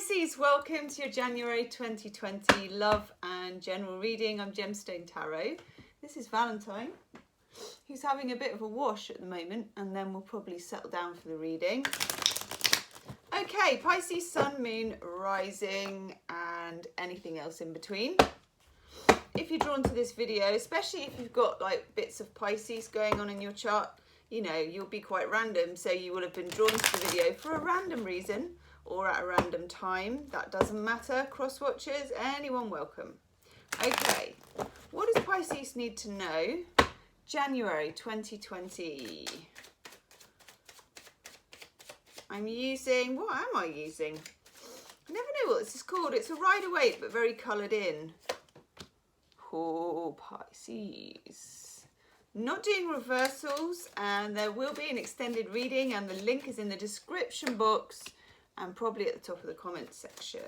Pisces, welcome to your January 2020 love and general reading. I'm Gemstone Tarot. This is Valentine, who's having a bit of a wash at the moment, and then we'll probably settle down for the reading. Okay, Pisces, Sun, Moon, Rising, and anything else in between. If you're drawn to this video, especially if you've got like bits of Pisces going on in your chart, you know, you'll be quite random, so you will have been drawn to the video for a random reason or at a random time. That doesn't matter. Cross watchers, anyone welcome. Okay, what does Pisces need to know? January 2020. I'm using, what am I using? I never know what this is called. It's a Rider-Waite, but very coloured in. Oh, Pisces. Not doing reversals, and there will be an extended reading, and the link is in the description box and probably at the top of the comments section.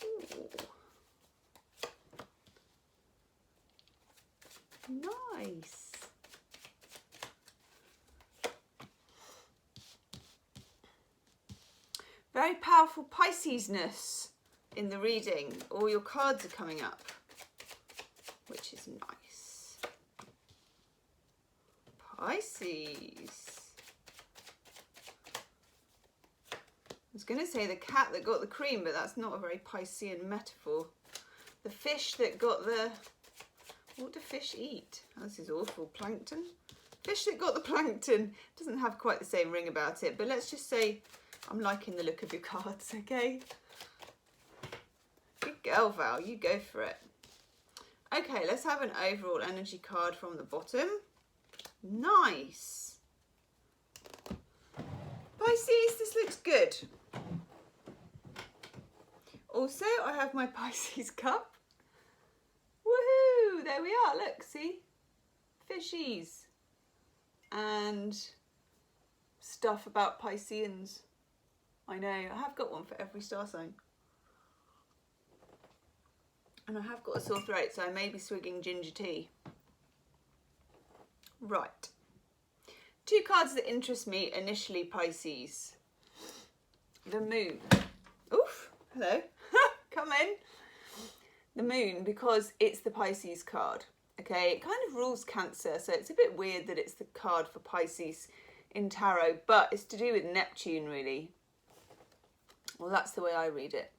Ooh. Nice. Very powerful Pisces-ness in the reading. All your cards are coming up, which is nice. Pisces. I was going to say the cat that got the cream, but that's not a very Piscean metaphor. The fish that got the... What do fish eat? Oh, this is awful. Plankton? Fish that got the plankton. Doesn't have quite the same ring about it, but let's just say I'm liking the look of your cards, okay? Good girl, Val. You go for it. Okay, let's have an overall energy card from the bottom. Nice. Pisces, this looks good. Also, I have my Pisces cup. Woohoo! There we are. Look, see? Fishies. And stuff about Pisceans. I know. I have got one for every star sign. And I have got a sore throat, so I may be swigging ginger tea. Right. Two cards that interest me initially, Pisces. The Moon. Oof. Hello. Come in. The Moon, because it's the Pisces card. Okay, it kind of rules Cancer, so it's a bit weird that it's the card for Pisces in tarot, but it's to do with Neptune, really. Well, that's the way I read it.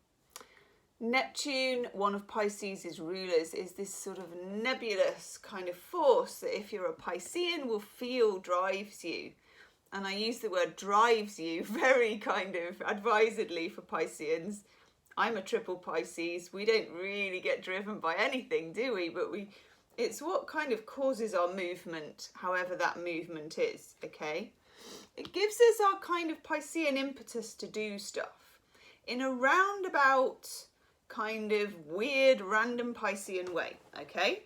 Neptune, one of Pisces' rulers, is this sort of nebulous kind of force that if you're a Piscean will feel drives you. And I use the word drives you very kind of advisedly for Pisceans. I'm a triple Pisces. We don't really get driven by anything, do we? But it's what kind of causes our movement, however that movement is, okay? It gives us our kind of Piscean impetus to do stuff in a roundabout kind of weird random Piscean way, okay?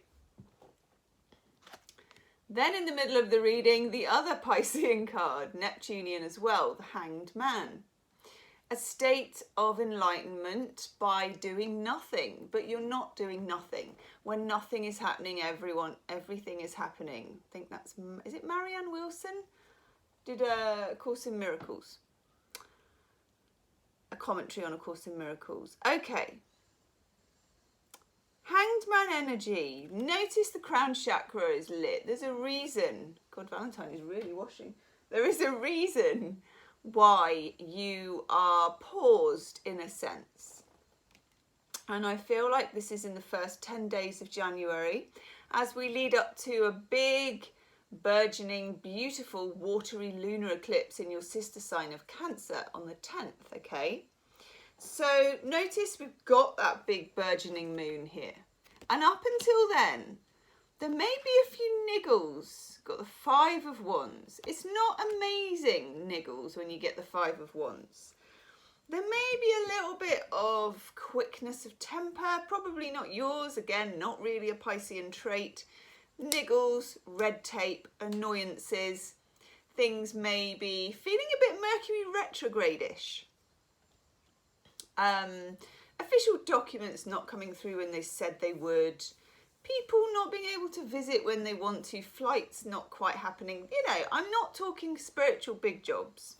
Then in the middle of the reading, the other Piscean card, Neptunian as well, the Hanged Man. A state of enlightenment by doing nothing, but you're not doing nothing. When nothing is happening, everything is happening. I think that's, is it Marianne Wilson? Did a Course in Miracles. A commentary on A Course in Miracles. Okay. Hanged Man energy. Notice the crown chakra is lit. There's a reason. God, Valentine is really washing. There is a reason why you are paused in a sense. And I feel like this is in the first 10 days of January as we lead up to a big, burgeoning, beautiful, watery lunar eclipse in your sister sign of Cancer on the 10th, okay? So notice we've got that big burgeoning moon here. And up until then, there may be a few niggles. Got the Five of Wands. It's not amazing niggles when you get the Five of Wands. There may be a little bit of quickness of temper, probably not yours. Again, not really a Piscean trait. Niggles, red tape, annoyances. Things may be feeling a bit Mercury retrograde-ish. Official documents not coming through when they said they would. People not being able to visit when they want to. Flights not quite happening. You know, I'm not talking spiritual big jobs.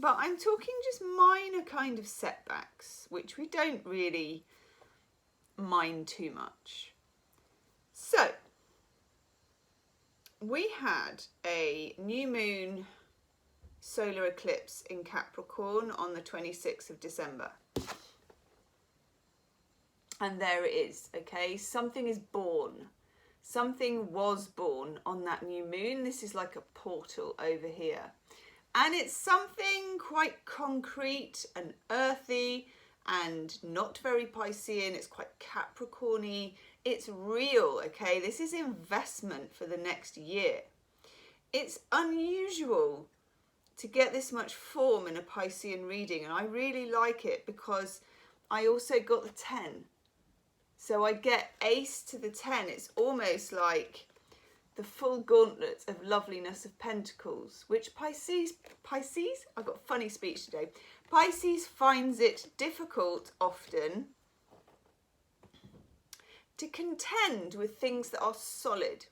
But I'm talking just minor kind of setbacks, which we don't really mind too much. So, we had a new moon solar eclipse in Capricorn on the 26th of December. And there it is, okay? Something is born. Something was born on that new moon. This is like a portal over here. And it's something quite concrete and earthy and not very Piscean. It's quite Capricorn-y. It's real, okay? This is investment for the next year. It's unusual to get this much form in a Piscean reading, and I really like it because I also got the 10. So I get ace to the 10. It's almost like the full gauntlet of loveliness of pentacles, which Pisces, I've got funny speech today. Pisces finds it difficult often to contend with things that are solid.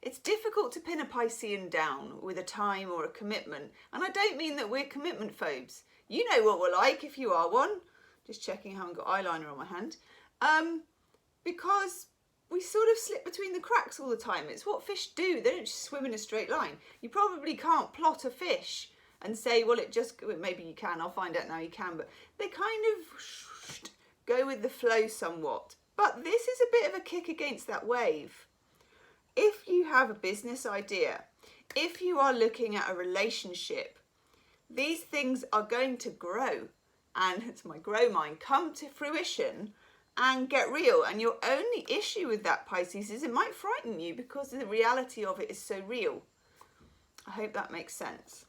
It's difficult to pin a Piscean down with a time or a commitment. And I don't mean that we're commitment phobes. You know what we're like if you are one. Just checking I haven't got eyeliner on my hand. Because we sort of slip between the cracks all the time. It's what fish do. They don't just swim in a straight line. You probably can't plot a fish and say, well, maybe you can. I'll find out now you can. But they kind of go with the flow somewhat. But this is a bit of a kick against that wave. If you have a business idea, if you are looking at a relationship, these things are going to grow. And it's my grow mind, come to fruition and get real. And your only issue with that, Pisces, is it might frighten you because the reality of it is so real. I hope that makes sense.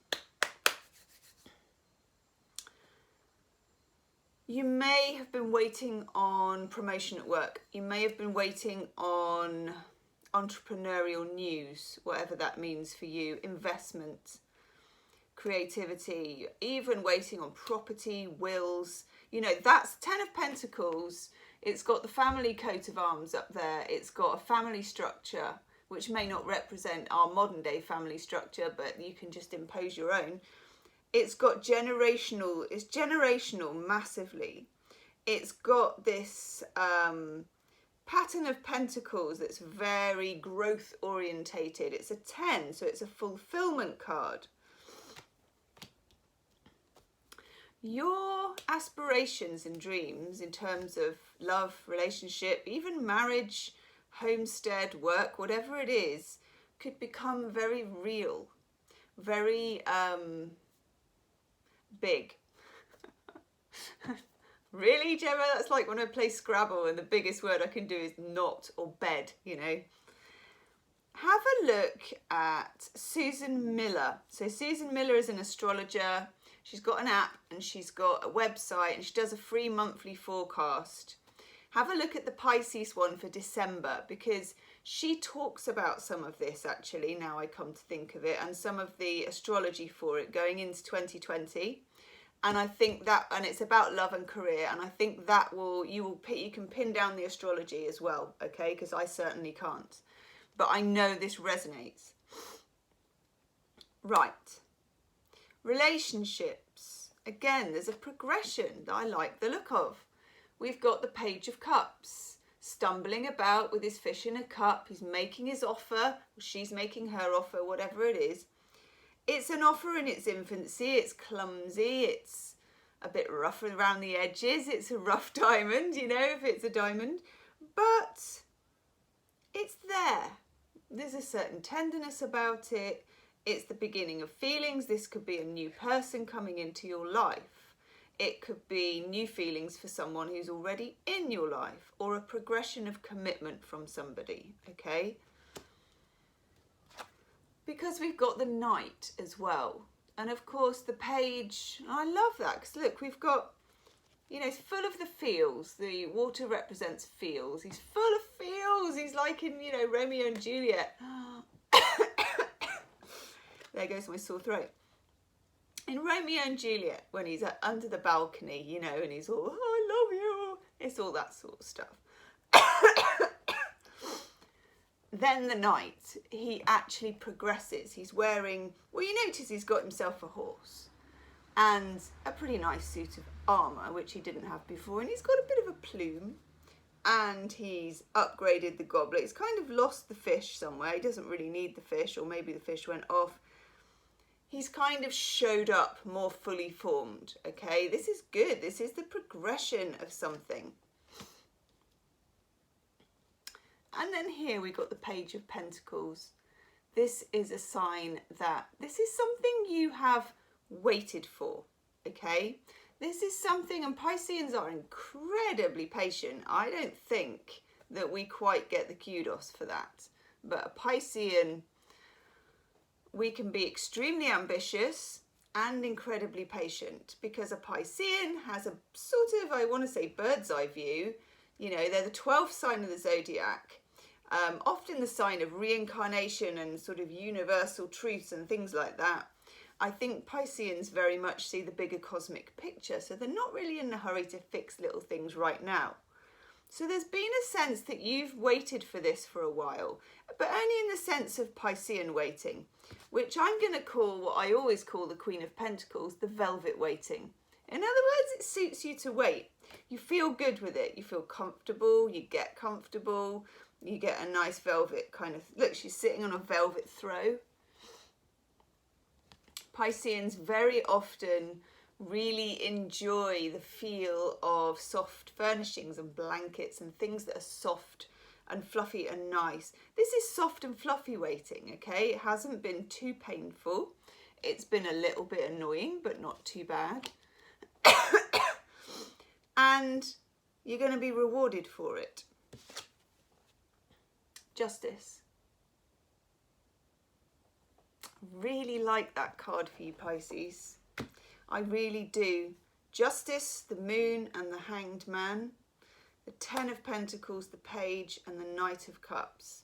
You may have been waiting on promotion at work. You may have been waiting on entrepreneurial news, whatever that means for you, investment, creativity, even waiting on property, wills. You know, that's 10 of Pentacles. It's got the family coat of arms up there. It's got a family structure, which may not represent our modern day family structure, but you can just impose your own. It's got generational, it's generational massively. It's got this pattern of pentacles that's very growth orientated. It's a 10, so it's a fulfillment card. Your aspirations and dreams in terms of love, relationship, even marriage, homestead, work, whatever it is, could become very real, very big. Really, Gemma? That's like when I play Scrabble and the biggest word I can do is not or bed, you know. Have a look at Susan Miller. So Susan Miller is an astrologer. She's got an app and she's got a website and she does a free monthly forecast. Have a look at the Pisces one for December because she talks about some of this actually, now I come to think of it, and some of the astrology for it going into 2020. And I think that, and it's about love and career, and I think that you can pin down the astrology as well, okay? Because I certainly can't. But I know this resonates. Right. Relationships. Again, there's a progression that I like the look of. We've got the Page of Cups, stumbling about with his fish in a cup. He's making his offer, or she's making her offer, whatever it is. It's an offer in its infancy. It's clumsy. It's a bit rough around the edges. It's a rough diamond, you know, if it's a diamond. But it's there. There's a certain tenderness about it. It's the beginning of feelings. This could be a new person coming into your life. It could be new feelings for someone who's already in your life, or a progression of commitment from somebody, okay? Because we've got the Knight as well. And of course the Page, I love that because look, we've got, you know, it's full of the feels. The water represents feels. He's full of feels. He's like in, you know, Romeo and Juliet. There goes my sore throat. In Romeo and Juliet, when he's under the balcony, you know, and he's all, oh, I love you. It's all that sort of stuff. Then the Knight, he actually progresses. He's wearing, well, you notice he's got himself a horse. and a pretty nice suit of armour, which he didn't have before, and he's got a bit of a plume, and he's upgraded the goblet. He's kind of lost the fish somewhere. He doesn't really need the fish, or maybe the fish went off. He's kind of showed up more fully formed, okay? This is good. This is the progression of something. And then here we got the Page of Pentacles. This is a sign that this is something you have waited for, okay? This is something, and Pisceans are incredibly patient. I don't think that we quite get the kudos for that. But a Piscean, we can be extremely ambitious and incredibly patient, because a Piscean has a sort of, I want to say, bird's eye view. You know, they're the 12th sign of the zodiac, often the sign of reincarnation and sort of universal truths and things like that. I think Pisceans very much see the bigger cosmic picture, so they're not really in a hurry to fix little things right now. So there's been a sense that you've waited for this for a while, but only in the sense of Piscean waiting, which I'm going to call what I always call the Queen of Pentacles, the velvet waiting. In other words, it suits you to wait. You feel good with it. You feel comfortable. You get comfortable. You get a nice velvet kind of, look, she's sitting on a velvet throw. Pisceans very often really enjoy the feel of soft furnishings and blankets and things that are soft and fluffy and nice. This is soft and fluffy waiting, okay? It hasn't been too painful. It's been a little bit annoying, but not too bad. And you're going to be rewarded for it. Justice. Really like that card for you, Pisces. I really do. Justice, the Moon and the Hanged Man, the Ten of Pentacles, the Page and the Knight of Cups.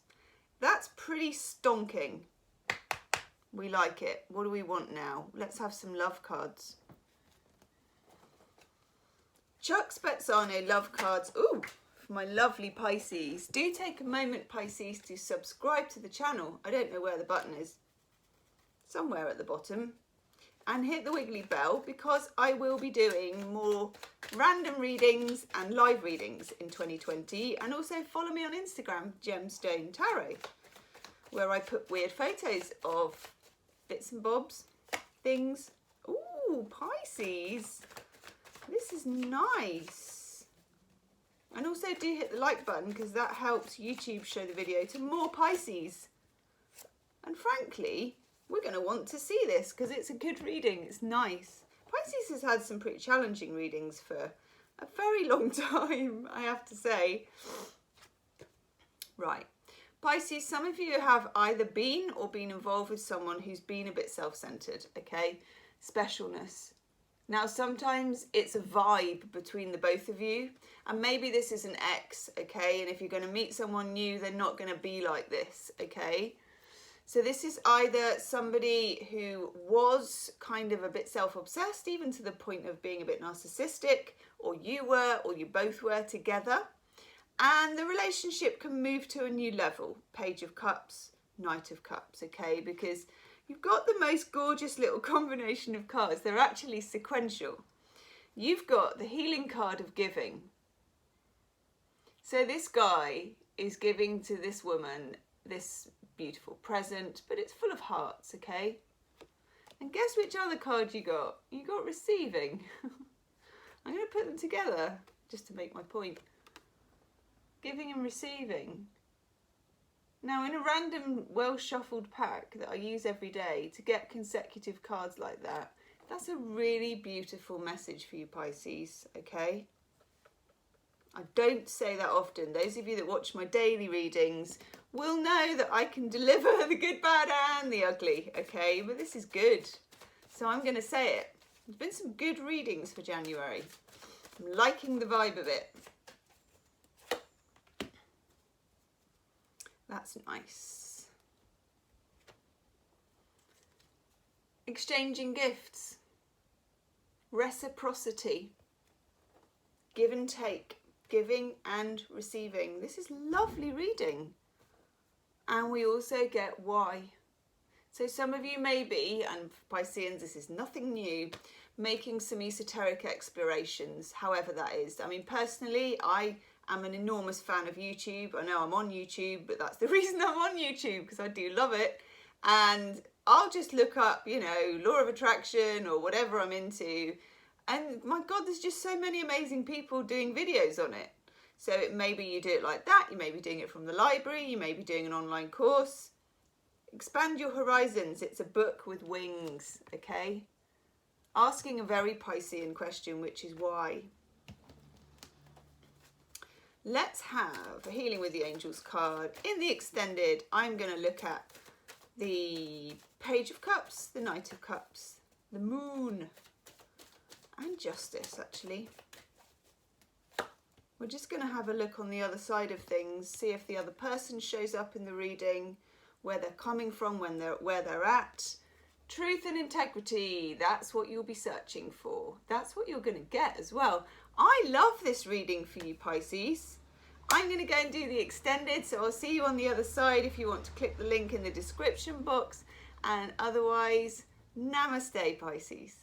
That's pretty stonking. We like it. What do we want now? Let's have some love cards. Chuck Spezzano love cards. Ooh, for my lovely Pisces. Do take a moment, Pisces, to subscribe to the channel. I don't know where the button is. Somewhere at the bottom. And hit the wiggly bell, because I will be doing more random readings and live readings in 2020. And also follow me on Instagram, Gemstone Tarot, where I put weird photos of bits and bobs, things. Ooh, Pisces. This is nice. And also do hit the like button, because that helps YouTube show the video to more Pisces. And frankly, we're going to want to see this because it's a good reading. It's nice. Pisces has had some pretty challenging readings for a very long time, I have to say. Right. Pisces, some of you have either been or been involved with someone who's been a bit self-centered, okay? Specialness. Now, sometimes it's a vibe between the both of you, and maybe this is an ex, okay? And if you're going to meet someone new, they're not going to be like this, okay? So this is either somebody who was kind of a bit self-obsessed, even to the point of being a bit narcissistic, or you were, or you both were together. And the relationship can move to a new level. Page of Cups, Knight of Cups, okay? Because you've got the most gorgeous little combination of cards. They're actually sequential. You've got the healing card of giving. So this guy is giving to this woman this beautiful present, but it's full of hearts, okay? And guess which other card you got? You got receiving. I'm going to put them together just to make my point. Giving and receiving. Now, in a random, well-shuffled pack that I use every day to get consecutive cards like that, that's a really beautiful message for you, Pisces, okay? I don't say that often. Those of you that watch my daily readings will know that I can deliver the good, bad and the ugly, okay? But this is good. So I'm going to say it. There's been some good readings for January. I'm liking the vibe of it. That's nice. Exchanging gifts. Reciprocity. Give and take. Giving and receiving. This is lovely reading. And we also get why. So some of you may be, and Pisceans, this is nothing new, making some esoteric explorations, however that is. I mean, personally, I am an enormous fan of YouTube. I know I'm on YouTube, but that's the reason I'm on YouTube, because I do love it. And I'll just look up, you know, law of attraction or whatever I'm into. And my God, there's just so many amazing people doing videos on it. So maybe you do it like that. You may be doing it from the library. You may be doing an online course. Expand your horizons. It's a book with wings, okay? Asking a very Piscean question, which is why. Let's have a Healing with the Angels card. In the extended, I'm going to look at the Page of Cups, the Knight of Cups, the Moon, and Justice, actually. We're just going to have a look on the other side of things, see if the other person shows up in the reading, where they're coming from, where they're at. Truth and integrity, that's what you'll be searching for. That's what you're going to get as well. I love this reading for you, Pisces. I'm going to go and do the extended, so I'll see you on the other side if you want to click the link in the description box. And otherwise, namaste, Pisces.